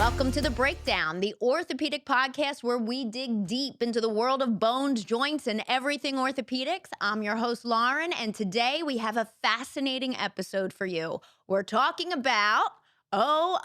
Welcome to The Breakdown, the orthopedic podcast where we dig deep into the world of bones, joints, and everything orthopedics. I'm your host, Lauren, and today we have a fascinating episode for you. We're talking about Ozempic.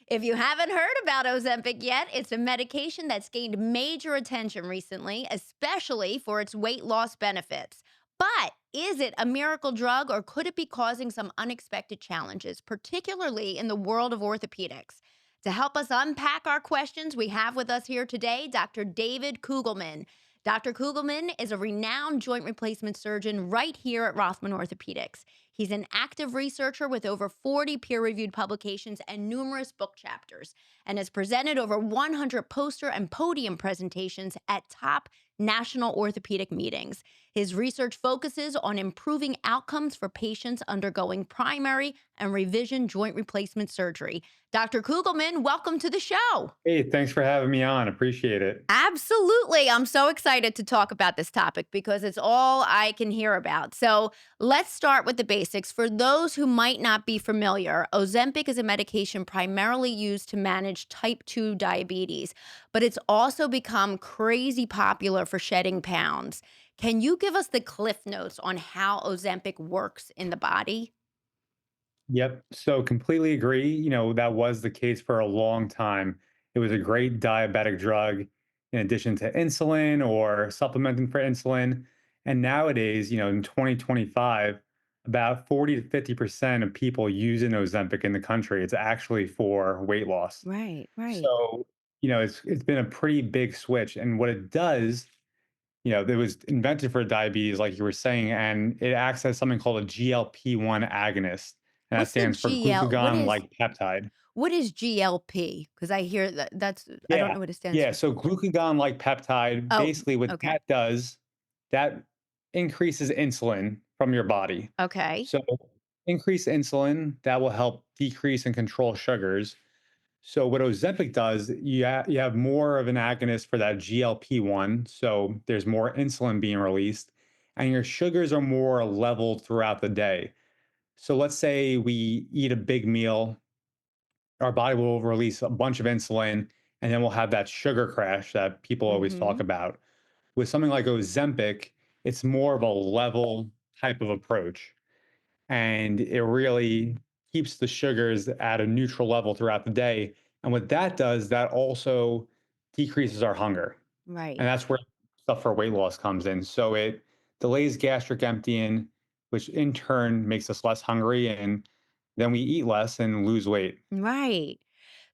If you haven't heard about Ozempic yet, it's a medication that's gained major attention recently, especially for its weight loss benefits. But is it a miracle drug or could it be causing some unexpected challenges, particularly in the world of orthopedics? To help us unpack our questions, we have with us here today Dr. David Kugelman. Dr. Kugelman is a renowned joint replacement surgeon right here at Rothman Orthopaedics. He's an active researcher with over 40 peer-reviewed publications and numerous book chapters, and has presented over 100 poster and podium presentations at top national orthopedic meetings. His research focuses on improving outcomes for patients undergoing primary and revision joint replacement surgery. Dr. Kugelman, welcome to the show. Hey, thanks for having me on. Appreciate it. Absolutely. I'm so excited to talk about this topic because it's all I can hear about. So let's start with the basics. For those who might not be familiar, Ozempic is a medication primarily used to manage type 2 diabetes, but it's also become crazy popular for shedding pounds. Can you give us the cliff notes on how Ozempic works in the body? Yep. So completely agree. That was the case for a long time. It was a great diabetic drug in addition to insulin or supplementing for insulin. And nowadays, in 2025, about 40 to 50% of people using Ozempic in the country, it's actually for weight loss. Right, right. So, it's been a pretty big switch. And what it does, it was invented for diabetes, like you were saying, and it acts as something called a GLP-1 agonist, and that What's the stands for GL? glucagon-like peptide. What is GLP? Because I hear that's I don't Yeah, know what it stands yeah. for. So glucagon-like peptide, Oh, basically, what okay. that does, that increases insulin from your body. Okay. So increase insulin, that will help decrease and control sugars. So what Ozempic does, you have more of an agonist for that GLP-1, so there's more insulin being released, and your sugars are more leveled throughout the day. So let's say we eat a big meal, our body will release a bunch of insulin, and then we'll have that sugar crash that people always talk Mhm. about. With something like Ozempic, it's more of a level type of approach, and it really keeps the sugars at a neutral level throughout the day. And what that does, that also decreases our hunger. Right. And that's where stuff for weight loss comes in. So it delays gastric emptying, which in turn makes us less hungry. And then we eat less and lose weight. Right.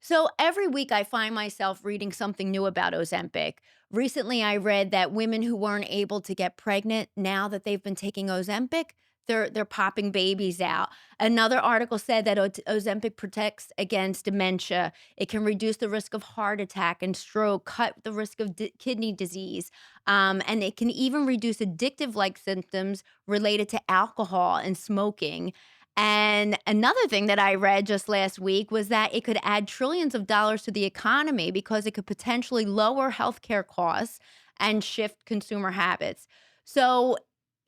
So every week I find myself reading something new about Ozempic. Recently I read that women who weren't able to get pregnant now that they've been taking Ozempic, they're popping babies out. Another article said that Ozempic protects against dementia. It can reduce the risk of heart attack and stroke, cut the risk of kidney disease, and it can even reduce addictive-like symptoms related to alcohol and smoking. And another thing that I read just last week was that it could add trillions of dollars to the economy because it could potentially lower healthcare costs and shift consumer habits. So,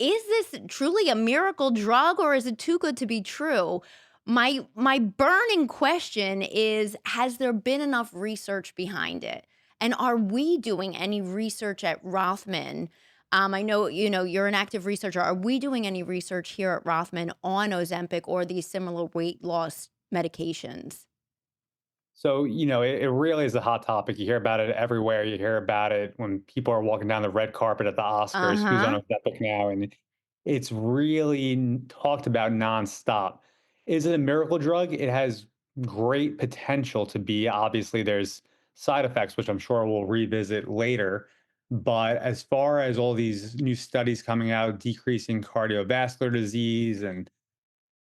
is this truly a miracle drug or is it too good to be true? My burning question is, has there been enough research behind it? And are we doing any research at Rothman? I know, you're an active researcher. Are we doing any research here at Rothman on Ozempic or these similar weight loss medications? So, it really is a hot topic. You hear about it everywhere. You hear about it when people are walking down the red carpet at the Oscars, who's on Uh-huh. Ozempic now. And it's really talked about nonstop. Is it a miracle drug? It has great potential to be. Obviously, there's side effects, which I'm sure we'll revisit later. But as far as all these new studies coming out, decreasing cardiovascular disease and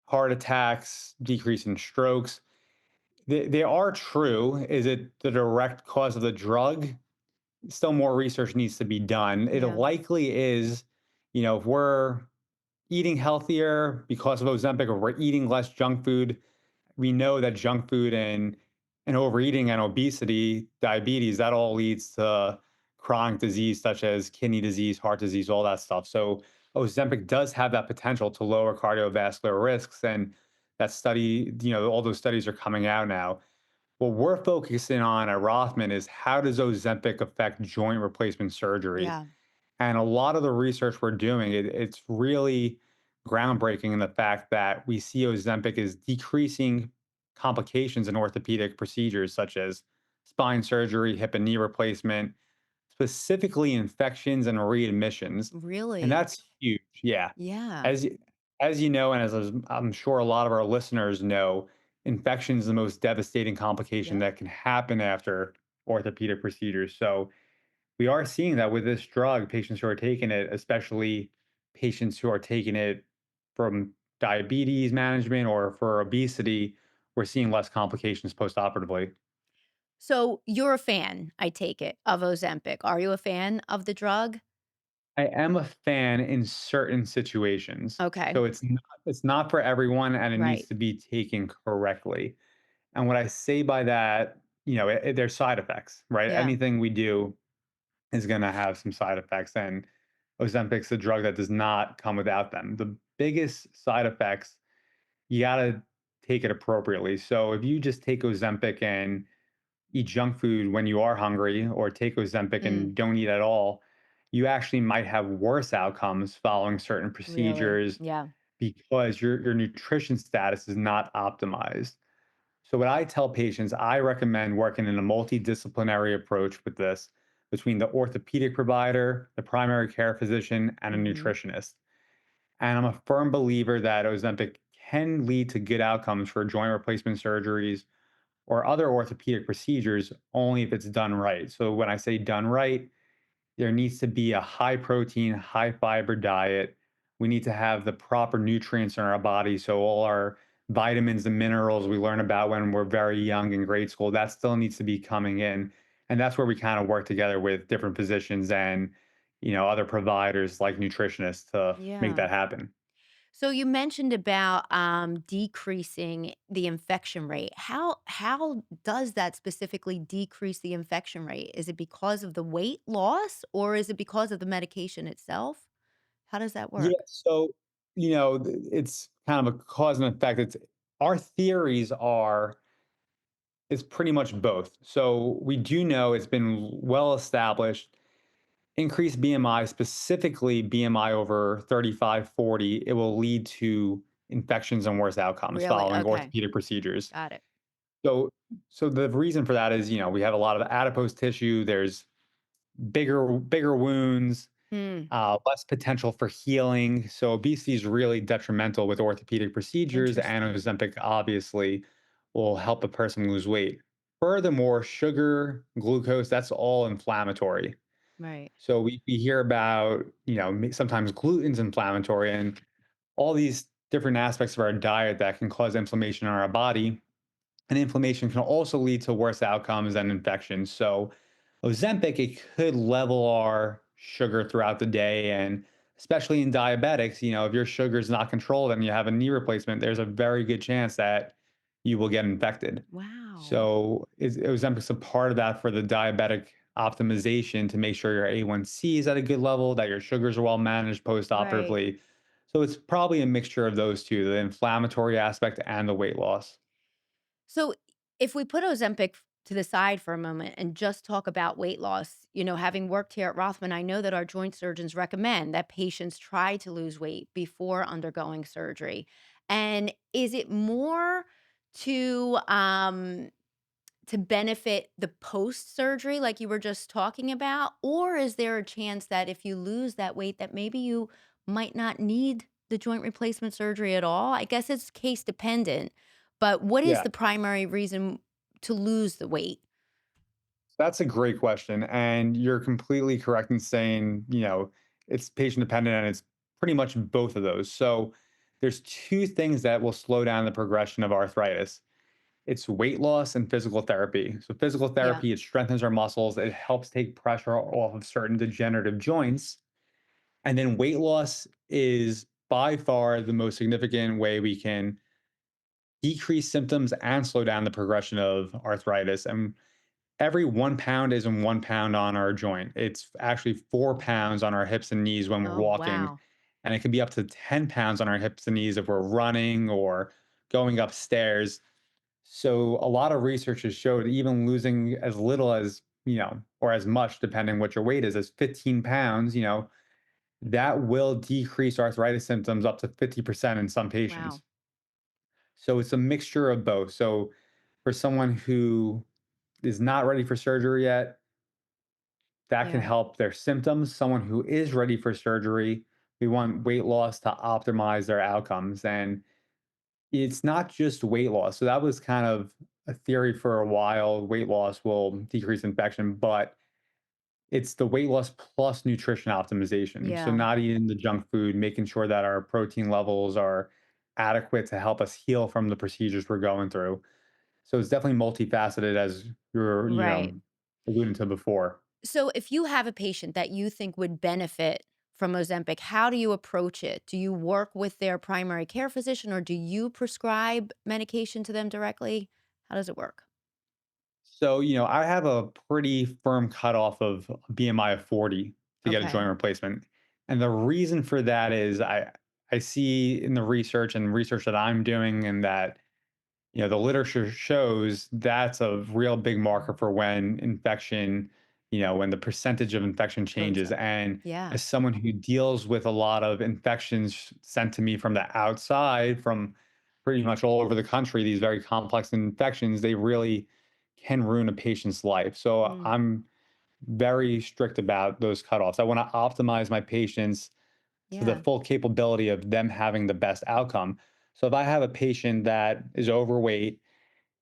heart attacks, decreasing strokes, they are true. Is it the direct cause of the drug? Still more research needs to be done. It Yeah. likely is, if we're eating healthier because of Ozempic, or we're eating less junk food, we know that junk food and overeating and obesity, diabetes, that all leads to chronic disease such as kidney disease, heart disease, all that stuff. So Ozempic does have that potential to lower cardiovascular risks. And that study, all those studies are coming out now. What we're focusing on at Rothman is how does Ozempic affect joint replacement surgery? Yeah. And a lot of the research we're doing, it's really groundbreaking in the fact that we see Ozempic is decreasing complications in orthopedic procedures such as spine surgery, hip and knee replacement, specifically infections and readmissions. And Really? that's huge. Yeah. Yeah. As y- as you know, and as I'm sure a lot of our listeners know, infection is the most devastating complication Yep. that can happen after orthopedic procedures. So we are seeing that with this drug, patients who are taking it, especially patients who are taking it from diabetes management or for obesity, we're seeing less complications postoperatively. So you're a fan, I take it, of Ozempic. Are you a fan of the drug? I am a fan in certain situations. Okay. So it's not for everyone and it needs Right. to be taken correctly. And what I say by that, there's side effects, right? Yeah. Anything we do is going to have some side effects, and Ozempic's a drug that does not come without them. The biggest side effects, you got to take it appropriately. So if you just take Ozempic and eat junk food when you are hungry, or take Ozempic Mm, and don't eat at all, you actually might have worse outcomes following certain really? procedures Yeah. because your nutrition status is not optimized. So, what I tell patients, I recommend working in a multidisciplinary approach with this between the orthopedic provider, the primary care physician, and a Mhm. nutritionist. And I'm a firm believer that Ozempic can lead to good outcomes for joint replacement surgeries or other orthopedic procedures only if it's done right. So, when I say done right, there needs to be a high protein, high fiber diet. We need to have the proper nutrients in our body. So, all our vitamins and minerals we learn about when we're very young in grade school, that still needs to be coming in. And that's where we kind of work together with different physicians and, other providers like nutritionists to make Yeah. that happen. So you mentioned about decreasing the infection rate. How does that specifically decrease the infection rate? Is it because of the weight loss or is it because of the medication itself? How does that Yeah. work? So, it's kind of a cause and effect. Our theories are it's pretty much both. So we do know it's been well established. Increased BMI, specifically BMI over 35, 40, it will lead to infections and worse outcomes Really? following Okay. orthopedic procedures. Got it. So, so the reason for that is, we have a lot of adipose tissue. There's bigger wounds, Hmm. less potential for healing. So obesity is really detrimental with orthopedic procedures, and Interesting. Ozempic obviously will help a person lose weight. Furthermore, sugar, glucose, that's all inflammatory. Right. So we hear about, sometimes gluten's inflammatory and all these different aspects of our diet that can cause inflammation in our body. And inflammation can also lead to worse outcomes and infections. So Ozempic, it could level our sugar throughout the day. And especially in diabetics, if your sugar is not controlled and you have a knee replacement, there's a very good chance that you will get infected. Wow. So Ozempic's a part of that for the diabetic optimization to make sure your A1C is at a good level, that your sugars are well managed Right. post-operatively. So it's probably a mixture of those two, the inflammatory aspect and the weight loss. So if we put Ozempic to the side for a moment and just talk about weight loss, having worked here at Rothman, I know that our joint surgeons recommend that patients try to lose weight before undergoing surgery. And is it more to to benefit the post surgery like you were just talking about, or is there a chance that if you lose that weight that maybe you might not need the joint replacement surgery at all? I guess it's case dependent, but what is Yeah, the primary reason to lose the weight? that's a great question. And you're completely correct in saying, it's patient dependent and it's pretty much both of those. So there's two things that will slow down the progression of arthritis. It's weight loss and physical therapy. So physical Yeah. therapy, it strengthens our muscles, it helps take pressure off of certain degenerative joints. And then weight loss is by far the most significant way we can decrease symptoms and slow down the progression of arthritis. And every 1 pound isn't 1 pound on our joint. It's actually 4 pounds on our hips and knees when we're Oh, walking. wow. And it can be up to 10 pounds on our hips and knees if we're running or going upstairs. So a lot of research has showed even losing as little as, or as much, depending what your weight is, as 15 pounds, that will decrease arthritis symptoms up to 50% in some Wow. patients. So it's a mixture of both. So for someone who is not ready for surgery yet, that can Yeah. help their symptoms. Someone who is ready for surgery, we want weight loss to optimize their outcomes. And it's not just weight loss. So that was kind of a theory for a while. Weight loss will decrease infection, but it's the weight loss plus nutrition optimization. So Yeah. not eating the junk food, making sure that our protein levels are adequate to help us heal from the procedures we're going through. So it's definitely multifaceted as you're, Right. alluding to before. So if you have a patient that you think would benefit from Ozempic, how do you approach it? Do you work with their primary care physician or do you prescribe medication to them directly? How does it work? So, I have a pretty firm cutoff of BMI of 40 to get a Okay. joint replacement. And the reason for that is I see in the research and research that I'm doing and that the literature shows that's a real big marker for when infection, when the percentage of infection Goes changes. up. And Yeah. as someone who deals with a lot of infections sent to me from the outside, from pretty much all over the country, these very complex infections, they really can ruin a patient's life. So Mm. I'm very strict about those cutoffs. I want to optimize my patients to the Yeah. full capability of them having the best outcome. So if I have a patient that is overweight,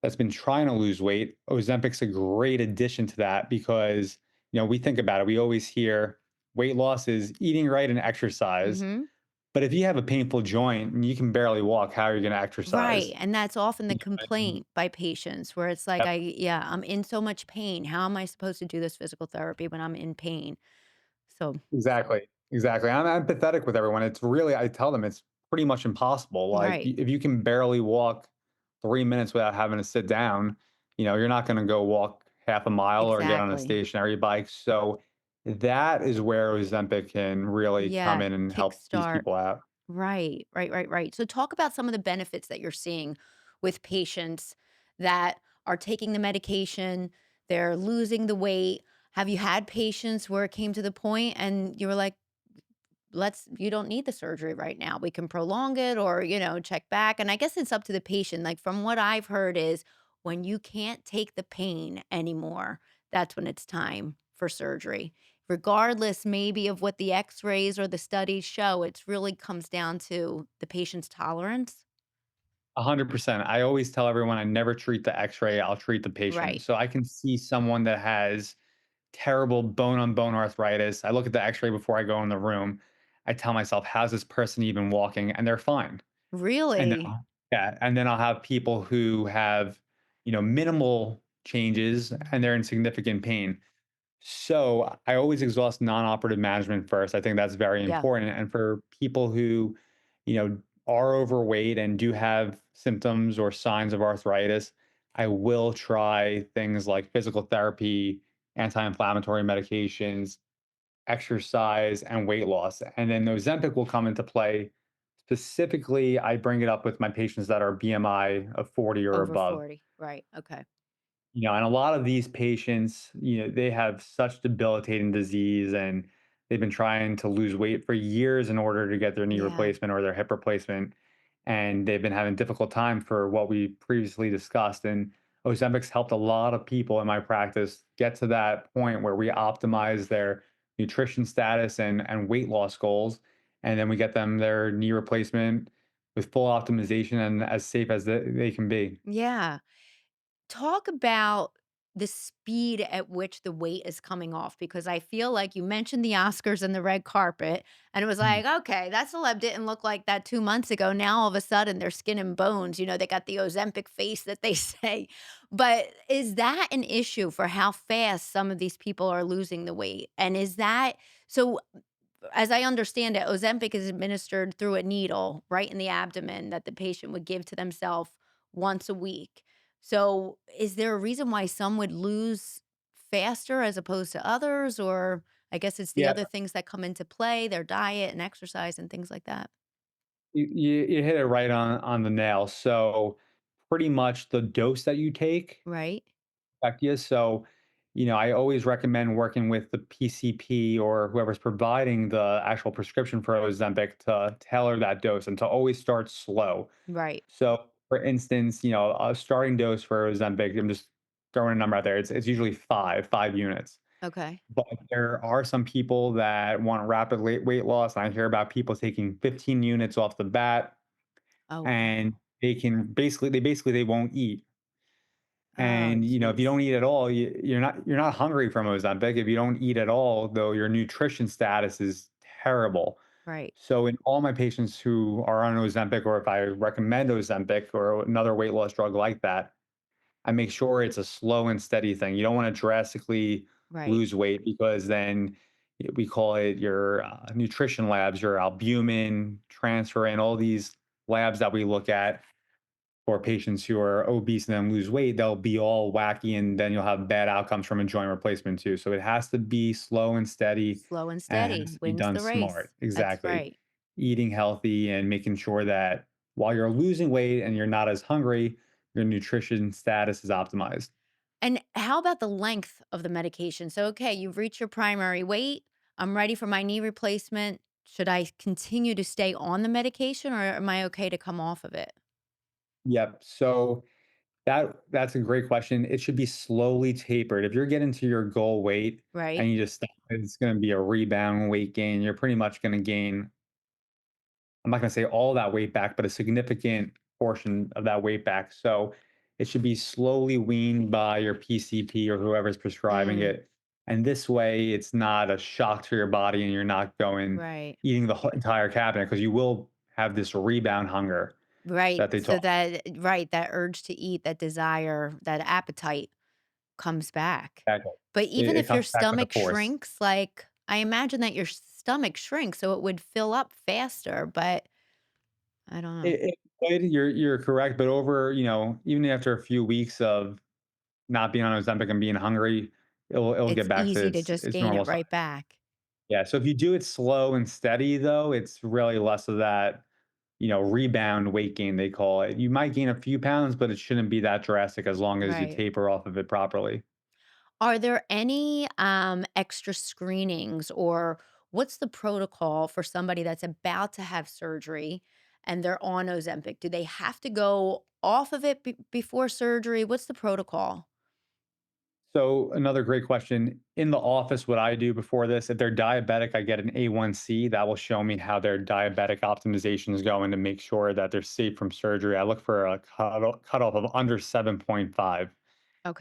that's been trying to lose weight, Ozempic's a great addition to that because, we think about it. We always hear weight loss is eating right and exercise. Mhm. But if you have a painful joint and you can barely walk, how are you going to Right, exercise? and that's often the You know, and- complaint by patients where it's like, Yep. yeah, I'm in so much pain. How am I supposed to do this physical therapy when I'm in pain?" So Exactly. Exactly. I'm empathetic with everyone. It's really, I tell them it's pretty much impossible. Like, right. if you can barely walk 3 minutes without having to sit down, you're not going to go walk half a mile or get on a Exactly. stationary bike. So that is where Ozempic can really come Yeah, in and help these kickstart. people out. Right, right, right, right. So talk about some of the benefits that you're seeing with patients that are taking the medication, they're losing the weight. Have you had patients where it came to the point and you were like, let's you don't need the surgery right now. We can prolong it or, check back. And I guess it's up to the patient. Like from what I've heard is when you can't take the pain anymore, that's when it's time for surgery. Regardless maybe of what the x-rays or the studies show, it really comes down to the patient's tolerance. 100%. I always tell everyone I never treat the x-ray, I'll treat the patient. Right. So I can see someone that has terrible bone on bone arthritis. I look at the x ray before I go in the room. I tell myself, how's this person even walking? And they're fine. And then, Really? yeah. And then I'll have people who have, minimal changes and they're in significant pain. So I always exhaust non-operative management first. I think that's very Yeah. important. And for people who, are overweight and do have symptoms or signs of arthritis, I will try things like physical therapy, anti-inflammatory medications, exercise, and weight loss. And then Ozempic will come into play. Specifically, I bring it up with my patients that are BMI of 40 or Over above. 40. Right. Okay. And a lot of these patients, they have such debilitating disease and they've been trying to lose weight for years in order to get their knee Yeah. replacement or their hip replacement. And they've been having difficult time for what we previously discussed. And Ozempic's helped a lot of people in my practice get to that point where we optimize their nutrition status and weight loss goals. And then we get them their knee replacement with full optimization and as safe as they can be. Yeah. Talk about the speed at which the weight is coming off because I feel like you mentioned the Oscars and the red carpet, and it was like, okay, that celeb didn't look like that 2 months ago. Now all of a sudden they're skin and bones. They got the Ozempic face that they say. But is that an issue for how fast some of these people are losing the weight? And is that so? As I understand it, Ozempic is administered through a needle right in the abdomen that the patient would give to themselves once a week. So, is there a reason why some would lose faster as opposed to others? Or I guess it's the Yeah. other things that come into play, their diet and exercise and things like that. You hit it right on the nail. So pretty much the dose that you take Right? affect you. So, I always recommend working with the PCP or whoever's providing the actual prescription for Ozempic to tailor that dose and to always start slow. Right. So, for instance, a starting dose for Ozempic, I'm just throwing a number out there. It's usually five units. Okay. But there are some people that want rapid weight loss. And I hear about people taking 15 units off the bat, Oh, and wow. they basically they won't eat. Oh, And if you jeez. don't eat at all, you're not hungry from Ozempic. If you don't eat at all, though, your nutrition status is terrible. Right. So in all my patients who are on Ozempic, or if I recommend Ozempic or another weight loss drug like that, I make sure it's a slow and steady thing. You don't want to drastically Right. lose weight, because then we call it your nutrition labs, your albumin, transfer, and all these labs that we look at for patients who are obese and then lose weight, they'll be all wacky, and then you'll have bad outcomes from a joint replacement too. So it has to be slow and steady, Slow and and it steady has to be wins done the smart. race. That's Exactly. right. Eating healthy and making sure that while you're losing weight and you're not as hungry, your nutrition status is optimized. And how about the length of the medication? So, okay, you've reached your primary weight. I'm ready for my knee replacement. Should I continue to stay on the medication or am I okay to come off of it? Yep. So that's a great question. It should be slowly tapered. If you're getting to your goal weight Right? and you just stop, it's going to be a rebound weight gain. You're pretty much going to gain, I'm not going to say all that weight back, but a significant portion of that weight back. So it should be slowly weaned by your PCP or whoever's prescribing Mm, it. And this way, it's not a shock to your body and you're not going right. eating the whole entire cabinet, because you will have this rebound hunger Right. that they So talk. that, right, that urge to eat, that desire, that appetite comes back. Exactly. But It, even it if your comes back with a stomach force. shrinks, like I imagine that your stomach shrinks so it would fill up faster, but I don't know. It could, you're correct, but over, even after a few weeks of not being on Ozempic and being hungry, it'll It's get back to easy to its just its gain it normal size. right back. Yeah, so if you do it slow and steady, though, it's really less of that, rebound weight gain, they call it. You might gain a few pounds, but it shouldn't be that drastic as long as you Right. taper off of it properly. Are there any extra screenings or what's the protocol for somebody that's about to have surgery and they're on Ozempic? Do they have to go off of it before surgery? What's the protocol? So another great question. In the office, what I do before this, if they're diabetic, I get an A1C that will show me how their diabetic optimization is going to make sure that they're safe from surgery. I look for a cutoff of under 7.5.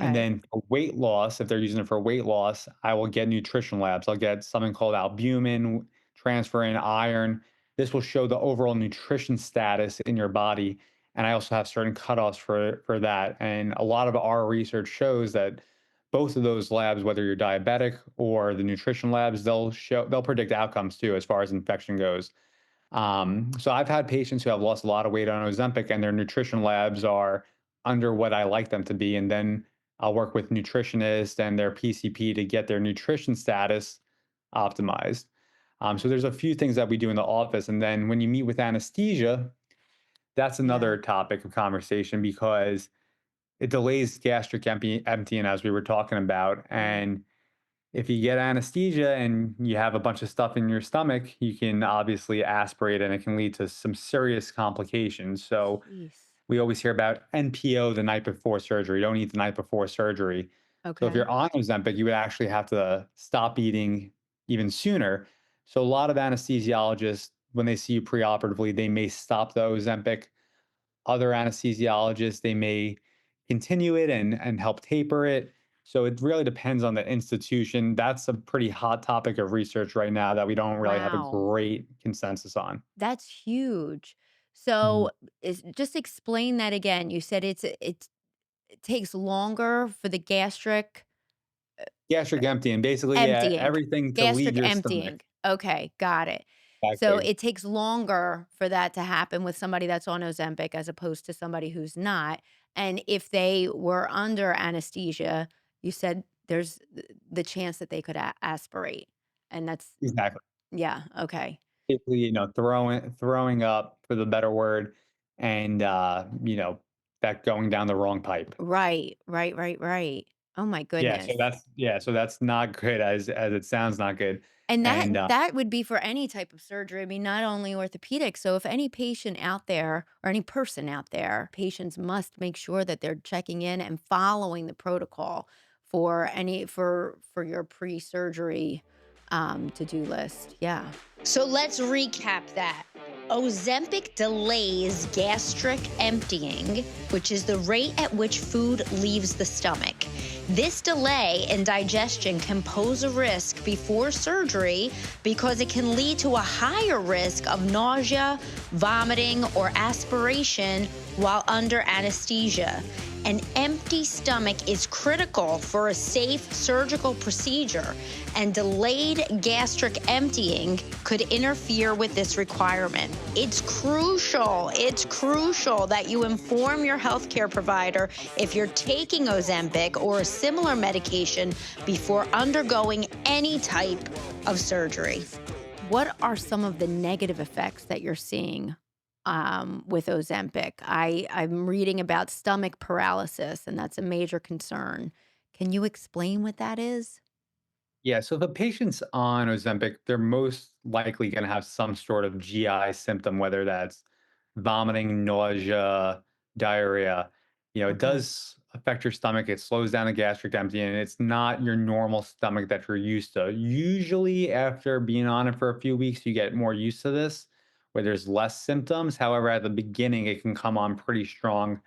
And Okay. then for weight loss, if they're using it for weight loss, I will get nutrition labs. I'll get something called albumin, transferrin, iron. This will show the overall nutrition status in your body. And I also have certain cutoffs for that. And a lot of our research shows that both of those labs, whether you're diabetic or the nutrition labs, they'll predict outcomes too as far as infection goes. So I've had patients who have lost a lot of weight on Ozempic and their nutrition labs are under what I like them to be. And then I'll work with nutritionists and their PCP to get their nutrition status optimized. So there's a few things that we do in the office. And then when you meet with anesthesia, that's Yeah. another topic of conversation, because it delays gastric emptying, as we were talking about. Right. And if you get anesthesia and you have a bunch of stuff in your stomach, you can obviously aspirate and it can lead to some serious complications. So Jeez. we always hear about NPO the night before surgery. Don't eat the night before surgery. So if Okay. you're on Ozempic, you would actually have to stop eating even sooner. So a lot of anesthesiologists, when they see you preoperatively, they may stop the Ozempic. Other anesthesiologists, they may continue it and help taper it. So it really depends on the institution. That's a pretty hot topic of research right now that we don't really have a Wow. great consensus on. That's huge. Mhm. So just explain that again. You said it takes longer for the gastric Gastric emptying, basically, yeah, emptying. everything to leave Gastric your emptying. stomach. Okay, got it. So Exactly. it takes longer for that to happen with somebody that's on Ozempic as opposed to somebody who's not. And if they were under anesthesia, you said there's the chance that they could aspirate. And that's, Exactly. yeah, okay. basically, throwing up for the better word, and that going down the wrong pipe. Right, right, right, right. Oh my goodness. So that's not good as it sounds not good. And that And that would be for any type of surgery. I mean, not only orthopedic. So if any patient out there or any person out there, patients must make sure that they're checking in and following the protocol for any for your pre-surgery to-do list. Yeah. So let's recap that. Ozempic delays gastric emptying, which is the rate at which food leaves the stomach. This delay in digestion can pose a risk before surgery because it can lead to a higher risk of nausea, vomiting, or aspiration while under anesthesia. An empty stomach is critical for a safe surgical procedure, and delayed gastric emptying could interfere with this requirement. It's crucial that you inform your healthcare provider if you're taking Ozempic or a similar medication before undergoing any type of surgery. What are some of the negative effects that you're seeing with Ozempic? I'm reading about stomach paralysis, and that's a major concern. Can you explain what that is? Yeah, so the patients on Ozempic, they're most likely going to have some sort of GI symptom, whether that's vomiting, nausea, diarrhea. It Okay. does affect your stomach. It slows down the gastric emptying, and it's not your normal stomach that you're used to. Usually, after being on it for a few weeks, you get more used to this, where there's less symptoms. However, at the beginning, it can come on pretty strong,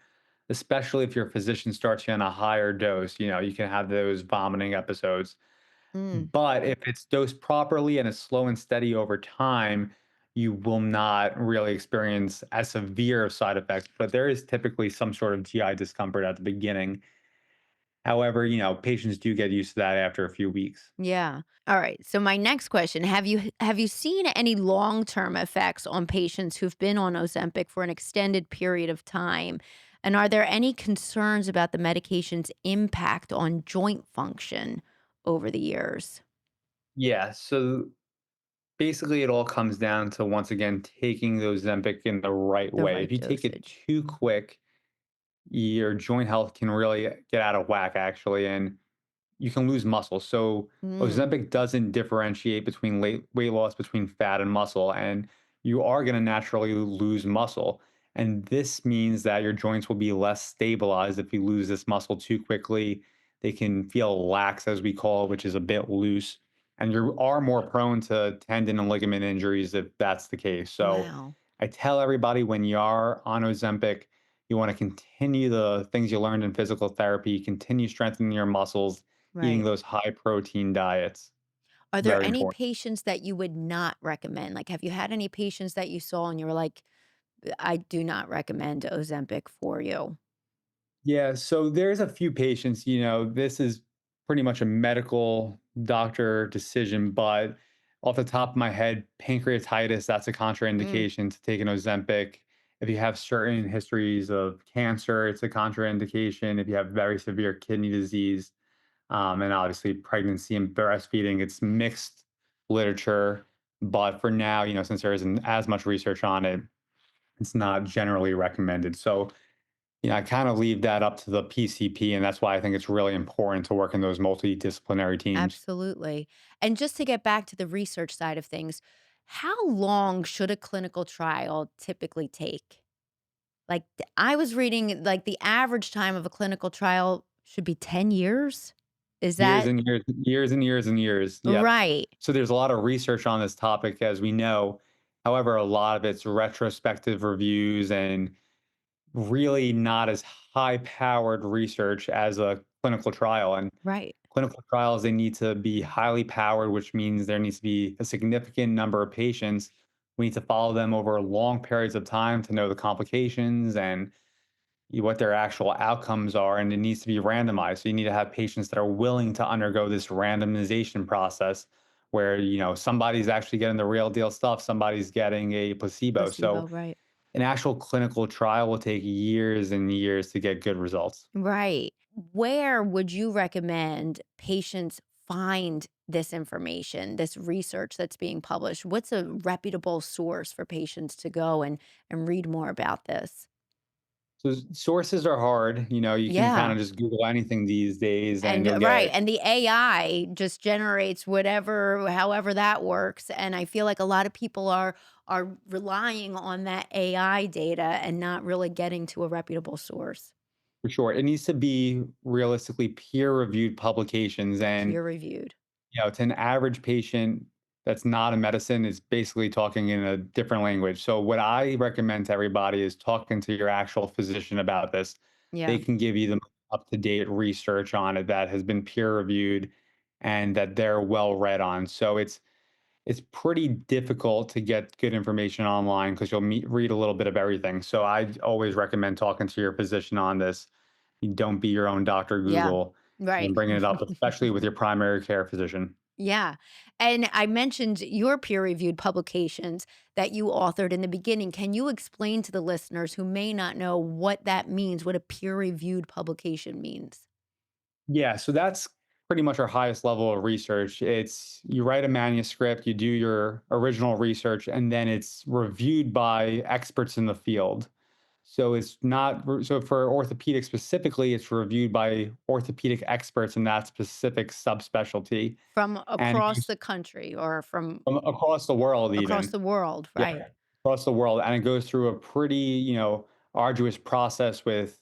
especially if your physician starts you on a higher dose. You can have those vomiting episodes, Mm. but if it's dosed properly and it's slow and steady over time, you will not really experience as severe of side effects. But there is typically some sort of GI discomfort at the beginning. However, patients do get used to that after a few weeks. Yeah. All right. So my next question, have you seen any long-term effects on patients who've been on Ozempic for an extended period of time? And are there any concerns about the medication's impact on joint function over the years? Yeah. So basically, it all comes down to, once again, taking those Zempic in the right The way. If right you take it dosage. too quick, your joint health can really get out of whack, actually. And you can lose muscle. So Mm, Ozempic doesn't differentiate between weight loss between fat and muscle, and you are going to naturally lose muscle. And this means that your joints will be less stabilized if you lose this muscle too quickly. They can feel lax, as we call it, which is a bit loose. And you are more prone to tendon and ligament injuries if that's the case. So wow. I tell everybody, when you are on Ozempic, you want to continue the things you learned in physical therapy, continue strengthening your muscles, eating Right. those high protein diets. Are there Very any important. patients that you would not recommend? Like, have you had any patients that you saw and you were like, I do not recommend Ozempic for you? Yeah, so there's a few patients, this is pretty much a medical doctor decision, but off the top of my head, pancreatitis, that's a Mm, contraindication to take an Ozempic. If you have certain histories of cancer, it's a contraindication. If you have very severe kidney disease, and obviously pregnancy and breastfeeding, it's mixed literature. But for now, since there isn't as much research on it, it's not generally recommended. So, I kind of leave that up to the PCP, and that's why I think it's really important to work in those multidisciplinary teams. absolutely. And just to get back to the research side of things, how long should a clinical trial typically take? Like, I was reading, like, the average time of a clinical trial should be 10 years? Is Years that and years, years and years and years. Yep. right? So there's a lot of research on this topic, as we know. However, a lot of it's retrospective reviews and really not as high powered research as a clinical trial. And Right. clinical trials, they need to be highly powered, which means there needs to be a significant number of patients. We need to follow them over long periods of time to know the complications and what their actual outcomes are. And it needs to be randomized. So you need to have patients that are willing to undergo this randomization process where, somebody's actually getting the real deal stuff, somebody's getting a placebo. Placebo, So right. an actual clinical trial will take years and years to get good results. Right. Where would you recommend patients find this information, this research that's being published? What's a reputable source for patients to go and read more about this? So sources are hard. You can kind Yeah. of just Google anything these days and And you'll right, get and the AI just generates whatever however that works, and I feel like a lot of people are relying on that AI data and not really getting to a reputable source, for sure. It needs to be realistically peer-reviewed publications, and peer reviewed. to an average patient that's not a medicine is basically talking in a different language. So what I recommend to everybody is talking to your actual physician about this. They Yeah, can give you the up-to-date research on it that has been peer-reviewed and that they're well read on. So it's pretty difficult to get good information online because you'll read a little bit of everything. So I always recommend talking to your physician on this. You don't be your own Dr. yeah, Google right. and bringing it up, especially with your primary care physician. Yeah, and I mentioned your peer-reviewed publications that you authored in the beginning. Can you explain to the listeners who may not know what that means, what a peer-reviewed publication means? Yeah, so that's pretty much our highest level of research. It's you write a manuscript, you do your original research, and then it's reviewed by experts in the field. So it's not so for orthopedic specifically, it's reviewed by orthopedic experts in that specific subspecialty, From and it across goes the country or from from across the world across even. the world, Yeah, right, across the world, and it goes through a pretty, arduous process with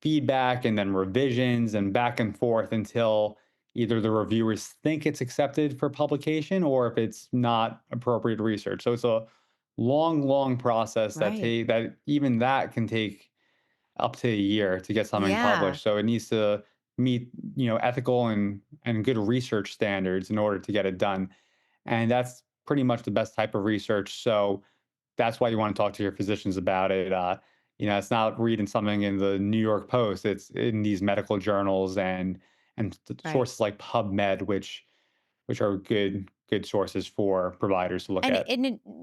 feedback and then revisions and back and forth until either the reviewers think it's accepted for publication or if it's not appropriate research. So it's a long, long process right. that even that can take up to a year to get something Yeah, published. So it needs to meet, ethical and good research standards in order to get it done. And that's pretty much the best type of research. So that's why you want to talk to your physicians about it. It's not reading something in the New York Post. It's in these medical journals and right. sources like PubMed, which are good sources for providers to look at.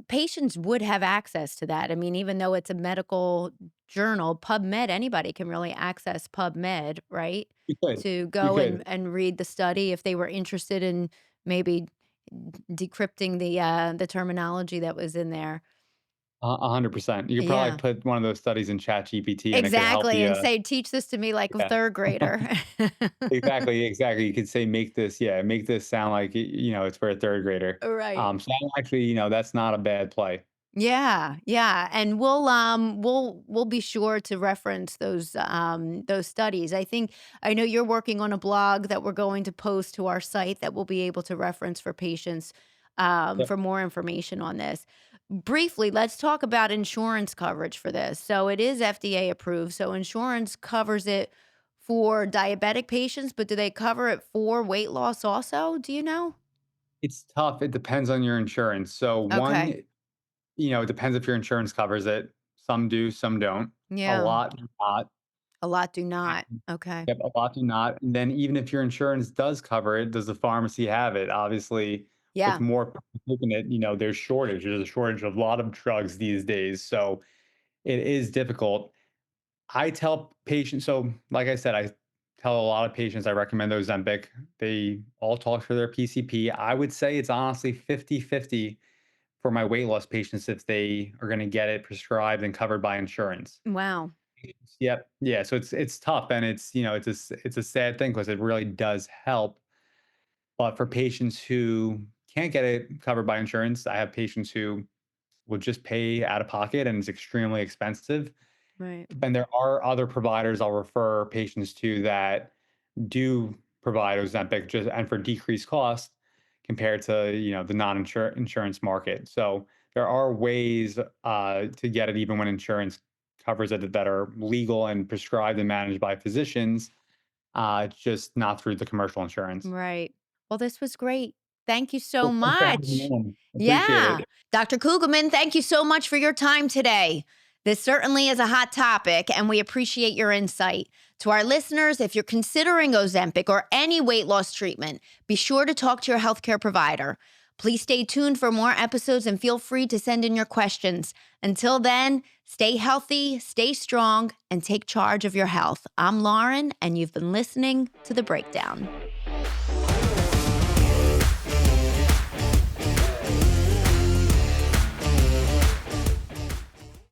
Patients would have access to that. I mean, even though it's a medical journal, PubMed, anybody can really access PubMed, right? You could, To you go could, and read the study if they were interested in maybe decrypting the terminology that was in there. 100%. You could probably Yeah. put one of those studies in Chat GPT and it could help Exactly, you. and say, "Teach this to me like a Yeah. 3rd grader." Exactly, exactly. You could say, make this sound like, it's for a third grader. Right. So actually, that's not a bad play. Yeah, yeah, and we'll be sure to reference those studies. I know you're working on a blog that we're going to post to our site that we'll be able to reference for patients, Yep. for more information on this. Briefly, let's talk about insurance coverage for this. So it is FDA approved, so insurance covers it for diabetic patients, but do they cover it for weight loss also? Do you know? It's tough. It depends on your insurance. So Okay. one, it depends if your insurance covers it. Some do, some don't. A Yeah, lot do not. a lot do not. And Okay. yep, a lot do not. And then even if your insurance does cover it, does the pharmacy have it? Obviously, with Yeah. more people taking it, there's shortage. There's a shortage of a lot of drugs these days. So it is difficult. I tell patients, so like I said, I tell a lot of patients I recommend Ozempic. They all talk to their PCP. I would say it's honestly 50-50 for my weight loss patients if they are going to get it prescribed and covered by insurance. Wow. Yep. Yeah. So it's tough and it's a sad thing because it really does help. But for patients who can't get it covered by insurance, I have patients who will just pay out of pocket and it's extremely expensive. Right. And there are other providers I'll refer patients to that do provide Ozempic just and for decreased cost compared to the insurance market. So there are ways to get it even when insurance covers it that are legal and prescribed and managed by physicians, just not through the commercial insurance. Right. Well, this was great. Thank you so Well, thanks for having me much. on. Appreciate Yeah. it. Dr. Kugelman, thank you so much for your time today. This certainly is a hot topic, and we appreciate your insight. To our listeners, if you're considering Ozempic or any weight loss treatment, be sure to talk to your healthcare provider. Please stay tuned for more episodes and feel free to send in your questions. Until then, stay healthy, stay strong, and take charge of your health. I'm Lauren, and you've been listening to The Breakdown.